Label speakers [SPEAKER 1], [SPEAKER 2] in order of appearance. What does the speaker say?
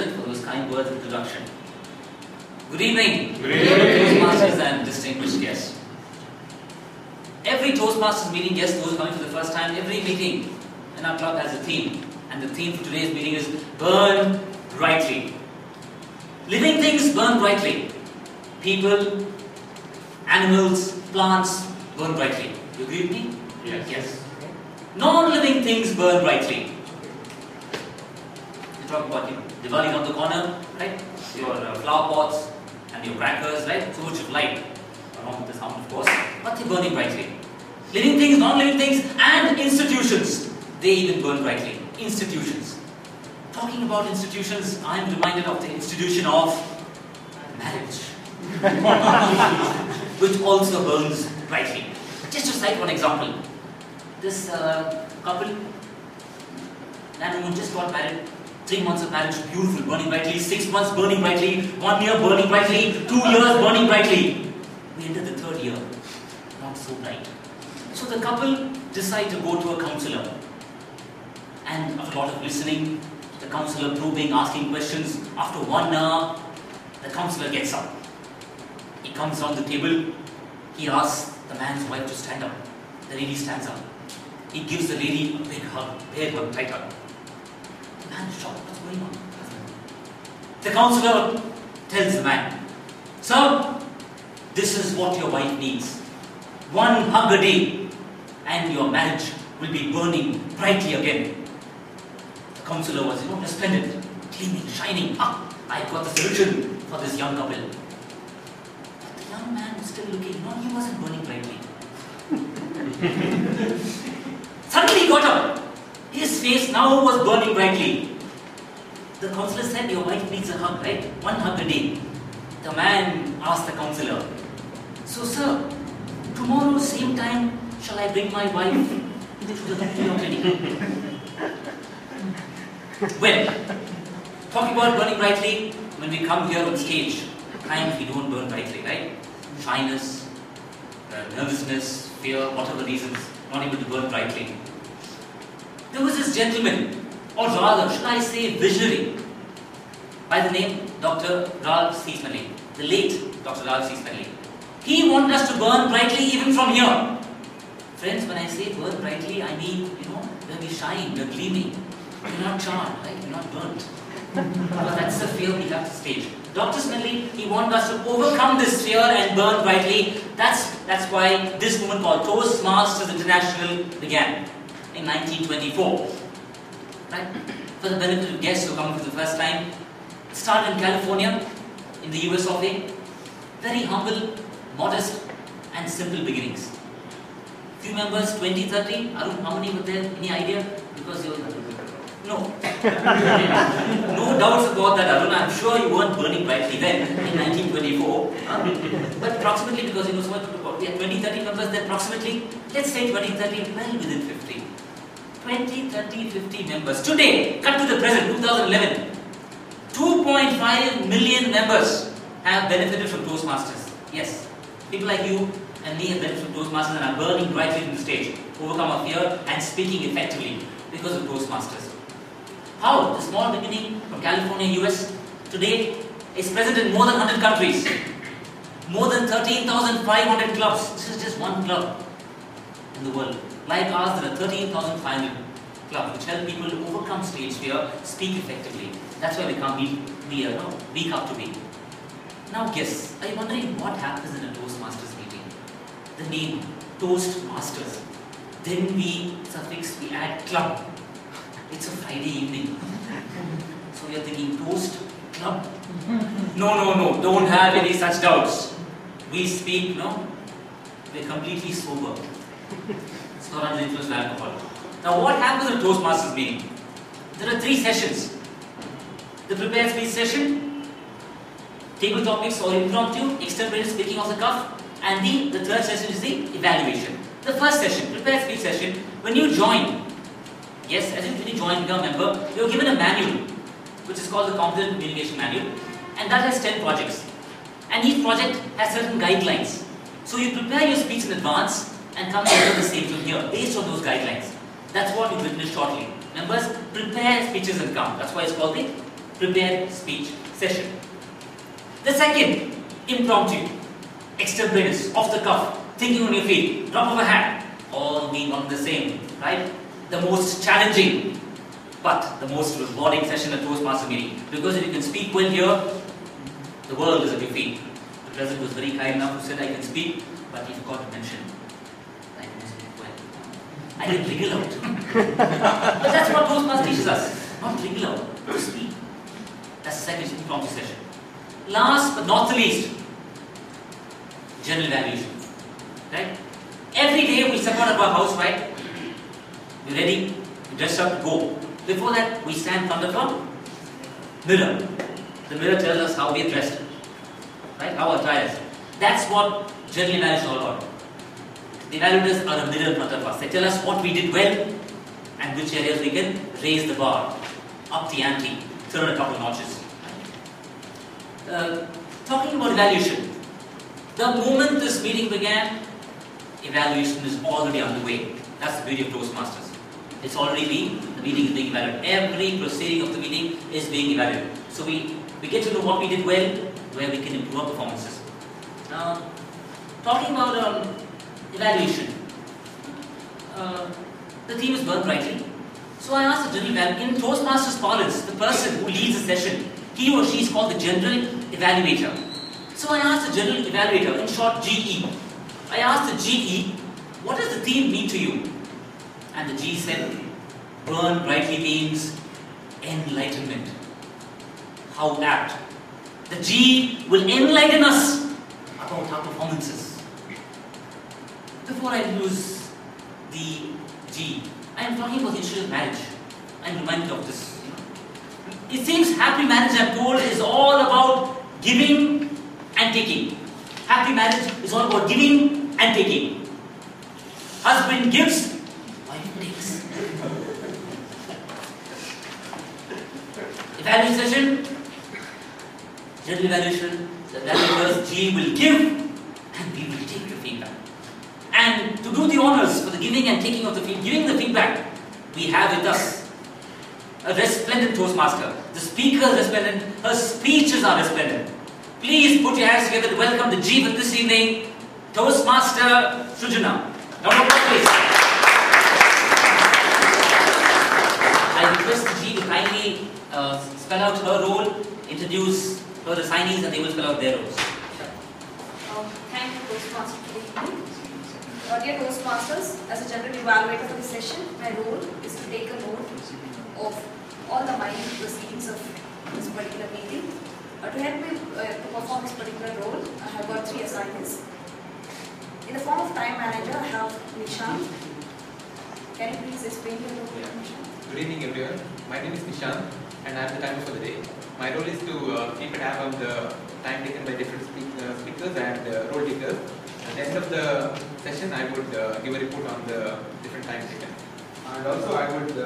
[SPEAKER 1] President, for those kind words of introduction. Good evening.
[SPEAKER 2] Good evening.
[SPEAKER 1] Toastmasters and distinguished guests. Every Toastmasters meeting, guests, those coming for the first time, every meeting in our club has a theme. And the theme for today's meeting is Burn Brightly. Living things burn brightly. People, animals, plants burn brightly. You agree with me?
[SPEAKER 2] Yes.
[SPEAKER 1] Yes. Non-living things burn brightly. You talk about Diwali on the corner, right? Your flower pots and your crackers, right? So much of light, along with the sound, of course, but they're burning brightly. Living things, non-living things, and institutions, they even burn brightly. Institutions. Talking about institutions, I am reminded of the institution of marriage, which also burns brightly. Just to cite one example, this couple, man and woman just got married. 3 months of marriage, beautiful, burning brightly. 6 months, burning brightly. 1 year, burning brightly. 2 years, burning brightly. We entered the 3rd year, not so bright. So the couple decide to go to a counselor. And after a lot of listening, the counselor probing, asking questions. After 1 hour, the counselor gets up. He comes on the table. He asks the man's wife to stand up. The lady stands up. He gives the lady a big hug, tight hug. The man is shocked. What's going on? The counselor tells the man, "Sir, this is what your wife needs. 1 hug a day, and your marriage will be burning brightly again." The counselor was, resplendent, gleaming, shining. I've got the solution for this young couple. But the young man was still looking. No, he wasn't burning brightly. Suddenly he got up. His face now was burning brightly. The counselor said, "Your wife needs a hug, right? 1 hug a day." The man asked the counselor, "So, sir, tomorrow same time, shall I bring my wife to the clinic?" Well, talking about burning brightly, when we come here on stage, times we don't burn brightly, right? Shyness, nervousness, fear, whatever reasons, not able to burn brightly. There was this gentleman, or rather, should I say visionary, by the name Dr. Ralph C. Smedley, the late Dr. Ralph C. Smedley. He wanted us to burn brightly even from here. Friends, when I say burn brightly, I mean, when we shine, we're gleaming. We're not charred, right? We're not burnt. Because that's the fear we have to stage. Dr. Smedley, he wanted us to overcome this fear and burn brightly. That's why this movement called Toastmasters International began in 1924. Right? For the benefit of guests who are coming for the first time, it started in California, in the US of A. Very humble, modest, and simple beginnings. Few members, 20, 30. Arun, how many were there? Any idea? Because you're... No. No doubts about that, Arun. I'm sure you weren't burning brightly then, in 1924. But approximately, because so much about, we had 20, 30 members, then approximately, let's say 20, 30, well within 50. 20, 30, 50 members. Today, cut to the present, 2011, 2.5 million members have benefited from Toastmasters. Yes, people like you and me have benefited from Toastmasters and are burning brightly on the stage, overcome our fear and speaking effectively because of Toastmasters. How? The small beginning from California, US, today is present in more than 100 countries. More than 13,500 clubs. This is just one club in the world. Like ours, there are 13,500 clubs which help people to overcome stage fear, speak effectively. That's why we can't be week after week. Now guess, are you wondering what happens in a Toastmasters meeting? The name, Toastmasters. Then we add club. It's a Friday evening. So you're thinking, Toast Club? No, don't have any such doubts. We speak, we're completely sober. It's not under the influence of alcohol. Now what happens in a Toastmasters meeting? There are 3 sessions. The prepared speech session, table topics or impromptu, extemporaneous speaking off the cuff, and the 3rd session is the evaluation. The first session, prepared speech session, when you join, yes, as when you join, become a member, you're given a manual, which is called the Competent Communication Manual, and that has 10 projects. And each project has certain guidelines. So you prepare your speech in advance and come to the same from here, based on those guidelines. That's what you witness shortly. Members, prepare speeches and come. That's why it's called the prepared speech session. The second, impromptu, extemporaneous, off the cuff, thinking on your feet, drop of a hat, all being on the same, right? The most challenging, but the most rewarding session at Toastmaster meeting. Because if you can speak well here, the world is at your feet. The president was very kind enough to say I can speak, but he forgot to mention I can speak well. I didn't wriggle out. But that's what Toastmaster teaches us. Not wriggle out, to speak. That's the second impromptu session. Last but not the least, general evaluation. Right? Every day we step out of our house, right? We're ready, we dress up, go. Before that, we stand in front of a mirror. The mirror tells us how we are dressed, right? How our attire is. That's what general evaluation is all about. The evaluators are a mirror in front of us. They tell us what we did well and which areas we can raise the bar, up the ante, throw in a couple of notches. Talking about evaluation, the moment this meeting began, evaluation is already underway. That's the beauty of Toastmasters. It's already the meeting is being evaluated. Every proceeding of the meeting is being evaluated. So we get to know what we did well, where we can improve our performances. Now, talking about evaluation, the theme is burn brightly. So I asked the general evaluator, in Toastmasters parlance, the person who leads the session, he or she is called the general evaluator. So I asked the general evaluator, in short GE. I asked the GE, what does the theme mean to you? And the GE said, burn brightly means enlightenment. How apt. The GE will enlighten us about our performances. Before I lose the G, I am talking about the issue of marriage. I am reminded of this. It seems happy marriage, I am told, is all about giving and taking. Happy marriage is all about giving and taking. Husband gives, wife takes. Evaluation session, general evaluation, the evaluators, G will give and we will take the feedback. And to do the honors for the giving and taking of the feedback, giving the feedback, we have with us a resplendent Toastmaster. The speaker is resplendent, her speeches are resplendent. Please put your hands together to welcome the G for this evening, Toastmaster Sujana. Round of applause, please. I request the G to kindly spell out her role, introduce her assignees, and they will spell out their roles.
[SPEAKER 2] Thank you, Toastmaster, for the evening. Dear Toastmasters, as a general evaluator for this session, my role is to take a note of all the minor proceedings of this particular meeting. To help me to perform this particular role, I have got 3 assignments. In the form of time manager, I have Nishant. Can you please explain your role, Nishant?
[SPEAKER 3] Good evening, everyone. My name is Nishant, and I am the timer for the day. My role is to keep a tab on the time taken by different speakers and role takers. At the end of the session, I would give a report on the different time taken. And also, I would